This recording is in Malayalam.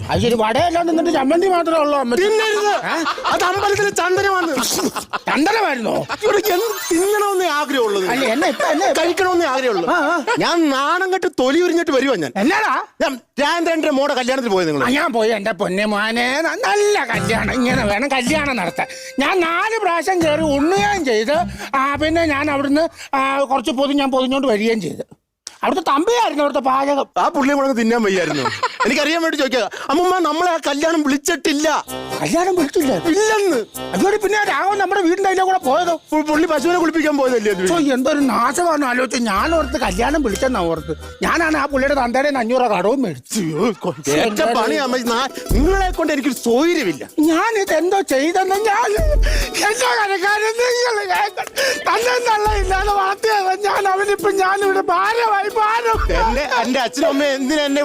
അത് ശരി, വടയെല്ലാം നിന്നിട്ട് ചമ്മന്തി മാത്രമേ ഉള്ളൂ അമ്മ. തിന്നരുത്, അത് അമ്പലത്തിലെ ചന്ദനമാണ്. ചന്ദനമായിരുന്നോ? ഇവിടെ തിന്നണമെന്നേ ആഗ്രഹമുള്ളത്. അല്ല എന്നെ കഴിക്കണമെന്നേ ആഗ്രഹമുള്ളൂ. ഞാൻ നാണം കെട്ട് തൊലി ഉരിഞ്ഞിട്ട് വരുവാ. ഞാൻ എന്നാടാ രാജേന്ദ്രന്റെ മോടെ കല്യാണത്തിൽ പോയത് നിങ്ങൾ? ഞാൻ പോയി. എന്റെ പൊന്നെ മോനെ, നല്ല കല്യാണം. ഇങ്ങനെ വേണം കല്യാണം നടത്താൻ. ഞാൻ 4 പ്രാവശ്യം കയറി ഉണ്ണുകയും ചെയ്ത് പിന്നെ ഞാൻ അവിടുന്ന് കുറച്ച് ഞാൻ പൊതിഞ്ഞോണ്ട് വരികയും ചെയ്ത്. അവിടുത്തെ തമ്പിയായിരുന്നു അവിടുത്തെ പാചകം. ആ പുള്ളിയെ കൂടെ തിന്നാൻ വയ്യായിരുന്നു. എനിക്കറിയാൻ വേണ്ടി ചോദിക്കുക. അമ്മൂമ്മ, നമ്മളെ ആ കല്യാണം വിളിച്ചിട്ടില്ല. കല്യാണം വിളിച്ചില്ല? ഇല്ലെന്ന്. അതുകൊണ്ട് പിന്നെ രാഘവൻ നമ്മുടെ വീടിന്റെ അതിലെ കൂടെ പോയതോ? പുള്ളി പശുവിനെ കുളിപ്പിക്കാൻ പോയതല്ലേ? എന്തൊരു നാശമാണെന്ന് ആലോചിച്ച്. ഞാൻ ഓർത്ത് കല്യാണം വിളിച്ചെന്നാ ഓർത്ത്. ഞാനാണ് ആ പുള്ളിയുടെ തന്തയുടെ 500 കടവും മേടിച്ചു. നിങ്ങളെ കൊണ്ട് എനിക്കൊരു സൗകര്യമില്ല. ഞാനിത് എന്തോ ചെയ്തെന്ന് ഞാൻ എന്തോ കരക്കാരൻ തന്നെ ഇല്ലാതെ വളർത്തിയത്. ഞാൻ അവനിപ്പം ഞാനിവിടെ ഭാരമായി. എന്റെ അച്ഛനും അമ്മയും എന്തിനാ എന്നെ